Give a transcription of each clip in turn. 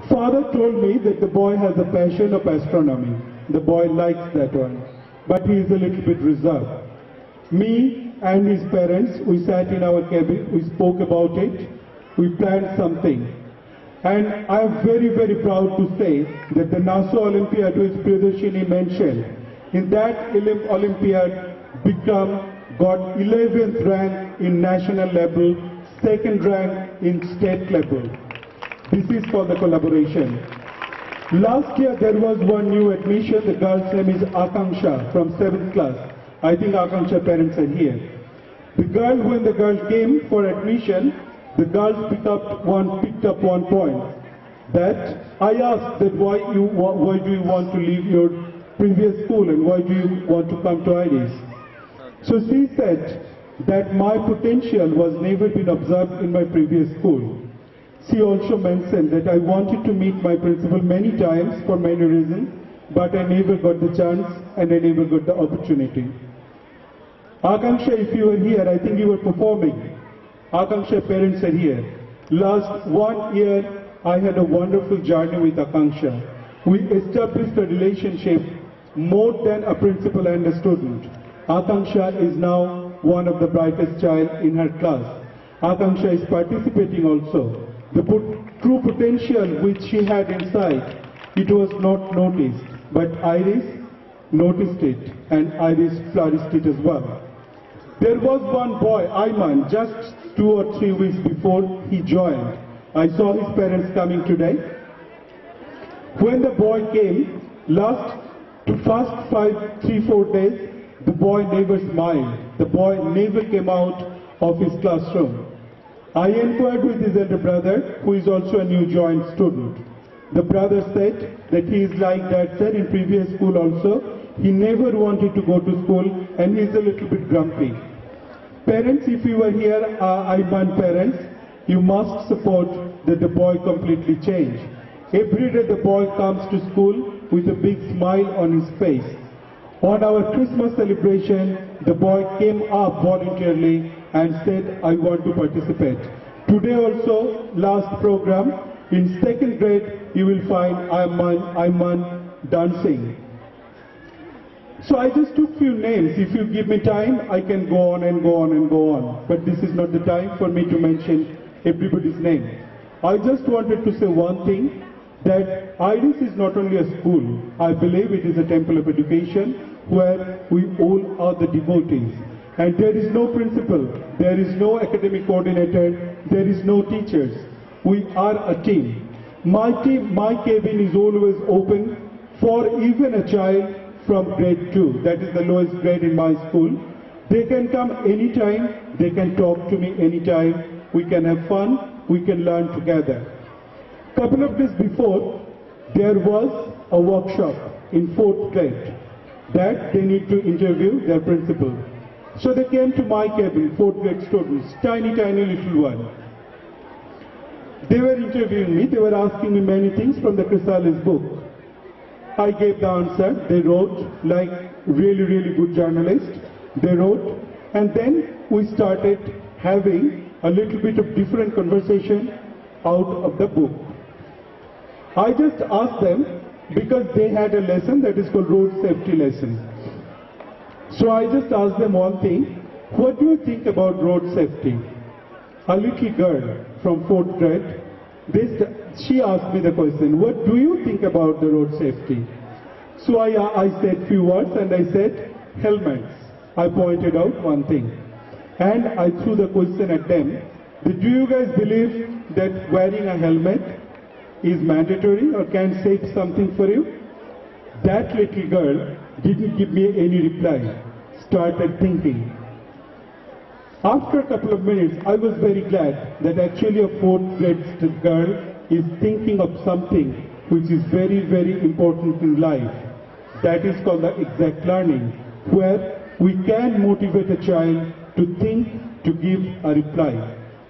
Father told me that the boy has a passion of astronomy. The boy likes that one, but he is a little bit reserved. Me and his parents, we sat in our cabin, we spoke about it, we planned something. And I am very, very proud to say that the NASA Olympiad, which Priyadarshini mentioned, in that Olympiad, Bikram got 11th rank in national level, 2nd rank in state level. This is for the collaboration. Last year there was one new admission. The girl's name is Akanksha from 7th class. I think Akanksha parents are here. When the girl came for admission, the girls picked up one point. That I asked that why do you want to leave your previous school and why do you want to come to IRIS? So she said that my potential was never been observed in my previous school. She also mentioned that I wanted to meet my principal many times for many reasons, but I never got the chance and I never got the opportunity. Akanksha, if you were here, I think you were performing. Akanksha parents are here. Last 1 year, I had a wonderful journey with Akanksha. We established a relationship more than a principal and a student. Akanksha is now one of the brightest child in her class. Akanksha is participating also. The true potential which she had inside, it was not noticed, but IRIS noticed it and IRIS flourished it as well. There was one boy, Ayman, just 2 or 3 weeks before he joined. I saw his parents coming today. When the boy came, first 3-4 days, the boy never smiled. The boy never came out of his classroom. I inquired with his elder brother, who is also a new joined student. The brother said that he is like that, sir, in previous school also. He never wanted to go to school and he is a little bit grumpy. Parents, if you are here, Ayman parents, you must support that the boy completely change. Every day the boy comes to school with a big smile on his face. On our Christmas celebration, the boy came up voluntarily and said, I want to participate. Today also, last program, in 2nd grade, you will find Ayman dancing. So I just took few names. If you give me time, I can go on and go on and go on. But this is not the time for me to mention everybody's name. I just wanted to say one thing, that IRIS is not only a school. I believe it is a temple of education where we all are the devotees. And there is no principal, there is no academic coordinator, there is no teachers. We are a team. My cabin is always open for even a child from grade 2. That is the lowest grade in my school. They can come anytime, they can talk to me anytime. We can have fun, we can learn together. Couple of days before, there was a workshop in 4th grade that they need to interview their principal. So they came to my cabin, 4th grade students, tiny little one. They were interviewing me, they were asking me many things from the Chrysalis book. I gave the answer, they wrote like really good journalists. They wrote, and then we started having a little bit of different conversation out of the book. I just asked them, because they had a lesson that is called road safety lesson. So I just asked them one thing, what do you think about road safety? A little girl from 4th grade, she asked me the question, what do you think about the road safety? So I said few words and I said, helmets. I pointed out one thing. And I threw the question at them, do you guys believe that wearing a helmet is mandatory or can save something for you? That little girl didn't give me any reply, started thinking. After a couple of minutes, I was very glad that actually a 4th grade girl is thinking of something which is very important in life. That is called the exact learning, where we can motivate a child to think, to give a reply.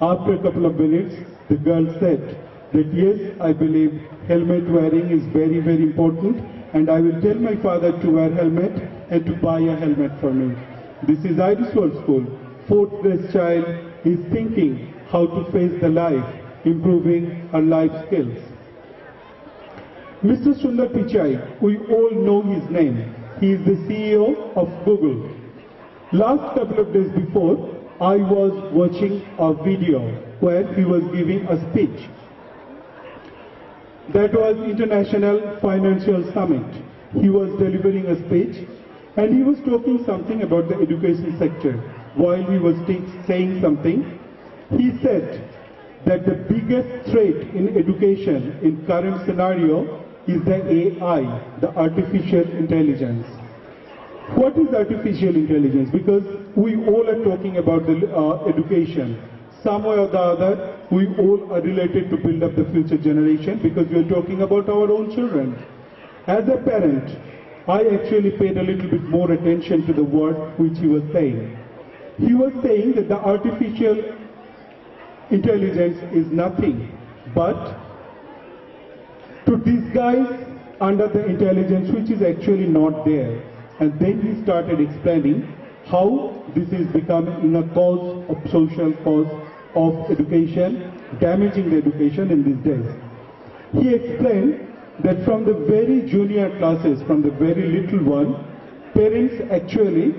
After a couple of minutes, the girl said that yes, I believe helmet wearing is very important, and I will tell my father to wear helmet and to buy a helmet for me. This is IRIS World School. 4th grade child is thinking how to face the life, improving her life skills. Mr. Sundar Pichai, we all know his name. He is the CEO of Google. Last couple of days before, I was watching a video where he was giving a speech. That was International Financial Summit. He was delivering a speech and he was talking something about the education sector. While he was saying something, he said that the biggest threat in education in current scenario is the AI, the artificial intelligence. What is artificial intelligence? Because we all are talking about the education. Some way or the other, we all are related to build up the future generation because we are talking about our own children. As a parent, I actually paid a little bit more attention to the word which he was saying. He was saying that the artificial intelligence is nothing but to disguise under the intelligence which is actually not there. And then he started explaining how this is becoming a cause of social cause of education, damaging the education in these days. He explained that from the very junior classes, from the very little one, parents actually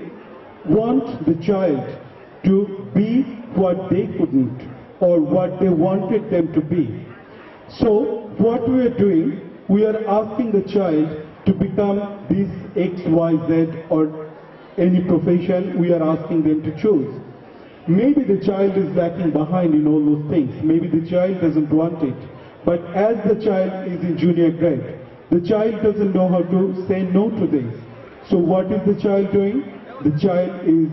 want the child to be what they couldn't or what they wanted them to be. So what we are doing, we are asking the child to become this X, Y, Z or any profession we are asking them to choose. Maybe the child is lacking behind in all those things. Maybe the child doesn't want it. But as the child is in junior grade, the child doesn't know how to say no to this. So what is the child doing? The child is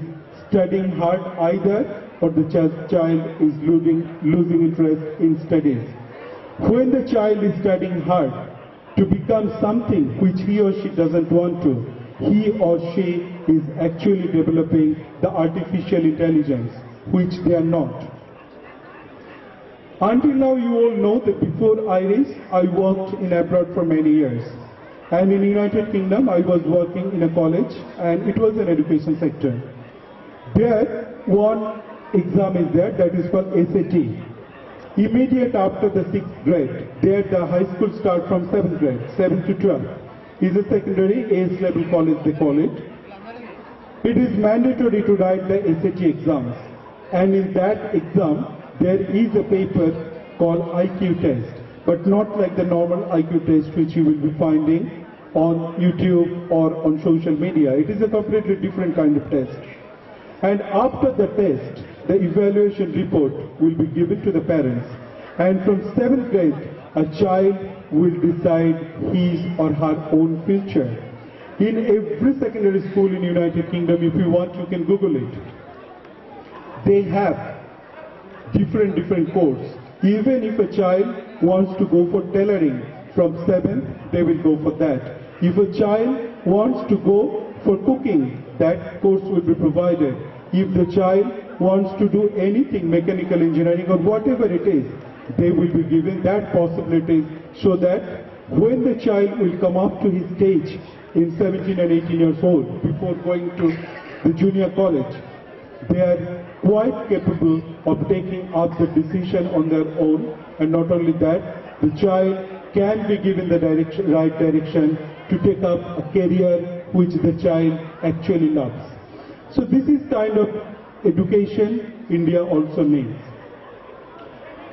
studying hard either, or the child is losing interest in studies. When the child is studying hard to become something which he or she doesn't want to, he or she is actually developing the artificial intelligence, which they are not. Until now, you all know that before IRIS, I worked in abroad for many years. And in United Kingdom, I was working in a college, and it was an education sector. There, one exam is there, that is called SAT. Immediate after the 6th grade, there the high school starts from 7th grade, 7 to 12. Is a secondary AS level college they call it. It is mandatory to write the SAT exams. And in that exam, there is a paper called IQ test, but not like the normal IQ test which you will be finding on YouTube or on social media. It is a completely different kind of test. And after the test, the evaluation report will be given to the parents. And from 7th grade, a child will decide his or her own future. In every secondary school in United Kingdom, if you want, you can Google it. They have different courses. Even if a child wants to go for tailoring from 7th, they will go for that. If a child wants to go for cooking, that course will be provided. If the child wants to do anything, mechanical engineering or whatever it is, they will be given that possibility so that when the child will come up to his stage in 17 and 18 years old, before going to the junior college, they are quite capable of taking up the decision on their own. And not only that, the child can be given the right direction to take up a career which the child actually loves. So this is kind of education India also needs.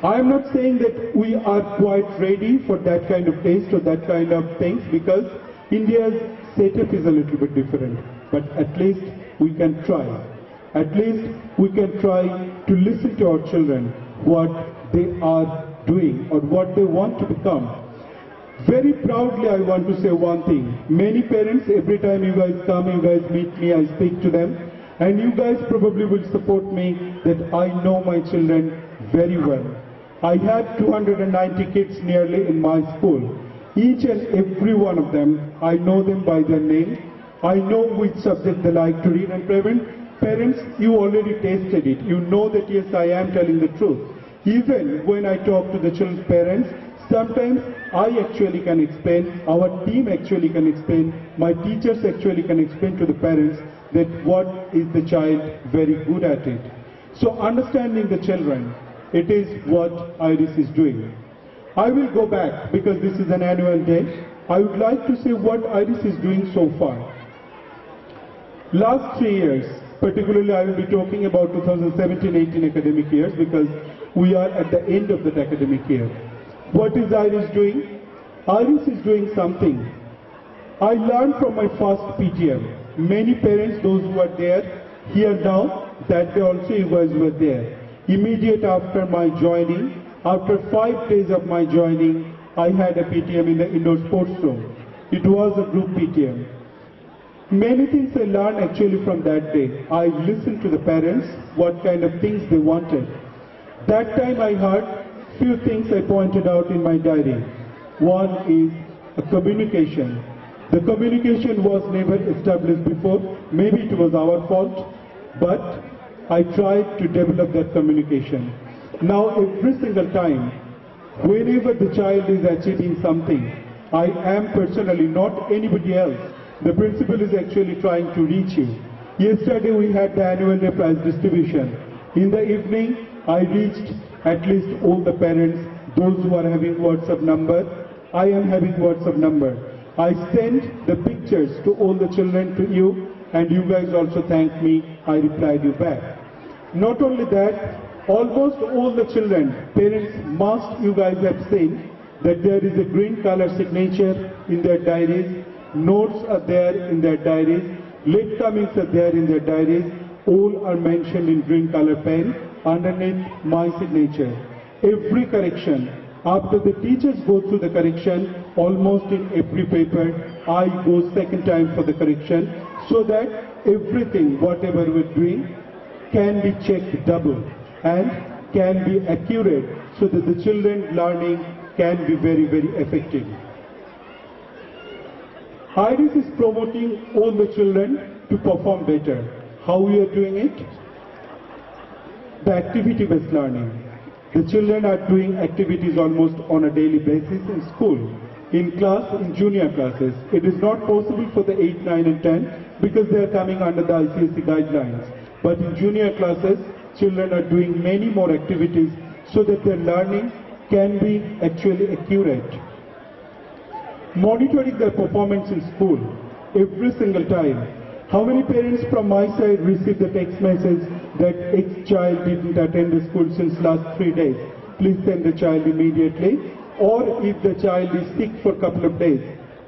I am not saying that we are quite ready for that kind of taste or that kind of things, because India's setup is a little bit different. But at least we can try. At least we can try to listen to our children, what they are doing or what they want to become. Very proudly I want to say one thing. Many parents, every time you guys come, you guys meet me, I speak to them, and you guys probably will support me that I know my children very well. I had 290 kids nearly in my school. Each and every one of them, I know them by their name. I know which subject they like to read. And parents, you already tasted it. You know that yes, I am telling the truth. Even when I talk to the children's parents, sometimes I actually can explain, our team actually can explain, my teachers actually can explain to the parents that what is the child very good at it. So understanding the children, it is what IRIS is doing. I will go back because this is an annual day. I would like to say what IRIS is doing so far. Last 3 years, particularly I will be talking about 2017-18 academic years because we are at the end of that academic year. What is IRIS doing? IRIS is doing something. I learned from my first PTM. Many parents, those who are there, here now, that day also you guys were there. Immediate after my joining, after 5 days of my joining, I had a PTM in the indoor sports room. It was a group PTM. Many things I learned actually from that day. I listened to the parents, what kind of things they wanted. That time I heard few things I pointed out in my diary. One is a communication. The communication was never established before. Maybe it was our fault, but I tried to develop that communication. Now every single time, whenever the child is achieving something, I am personally, not anybody else, the principal is actually trying to reach you. Yesterday we had the annual day prize distribution. In the evening, I reached at least all the parents, those who are having WhatsApp number. I am having WhatsApp number. I sent the pictures to all the children to you, and you guys also thanked me. I replied you back. Not only that, almost all the children, parents must, you guys have seen, that there is a green color signature in their diaries, notes are there in their diaries, late comings are there in their diaries, all are mentioned in green color pen, underneath my signature. Every correction, after the teachers go through the correction, almost in every paper, I go second time for the correction, so that everything, whatever we're doing, can be checked double and can be accurate so that the children learning can be very, very effective. IRIS is promoting all the children to perform better. How we are doing it? The activity-based learning. The children are doing activities almost on a daily basis in school, in class, in junior classes. It is not possible for the 8, 9 and 10 because they are coming under the ICSE guidelines. But in junior classes, children are doing many more activities so that their learning can be actually accurate. Monitoring their performance in school every single time. How many parents from my side receive the text message that X child didn't attend the school since last 3 days? Please send the child immediately. Or if the child is sick for a couple of days,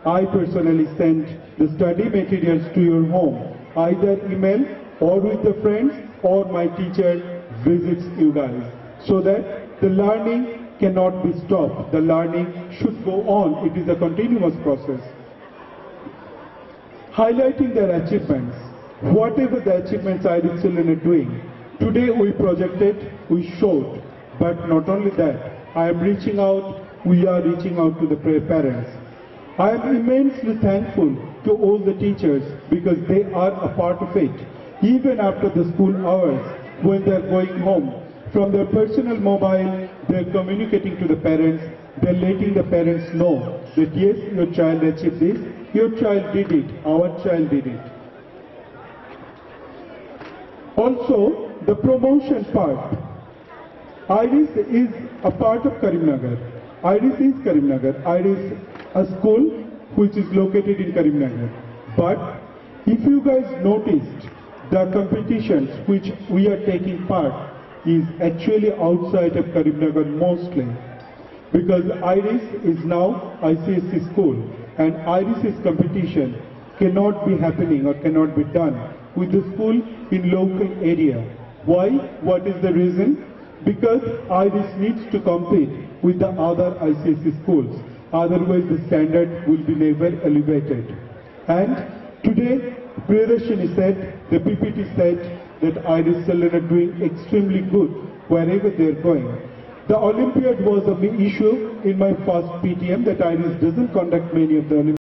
I personally send the study materials to your home, either email or with the friends, or my teacher visits you guys, so that the learning cannot be stopped. The learning should go on. It is a continuous process. Highlighting their achievements. Whatever the achievements IRIS children are doing, today we projected, we showed, but not only that, I am reaching out, we are reaching out to the parents. I am immensely thankful to all the teachers because they are a part of it. Even after the school hours, when they are going home, from their personal mobile, they are communicating to the parents, they are letting the parents know that yes, your child achieved this, your child did it, our child did it. Also, the promotion part. IRIS is a part of Karimnagar. IRIS is Karimnagar. IRIS a school which is located in Karimnagar. But if you guys noticed, the competitions which we are taking part is actually outside of Karimnagar mostly. Because IRIS is now ICSE school, and IRIS's competition cannot be happening or cannot be done with the school in local area. Why? What is the reason? Because IRIS needs to compete with the other ICSE schools. Otherwise the standard will be never elevated. And today, Priyadarshini said, the PPT said that IRIS children are doing extremely good wherever they are going. The Olympiad was a big issue in my first PTM that IRIS doesn't conduct many of the Olympiads.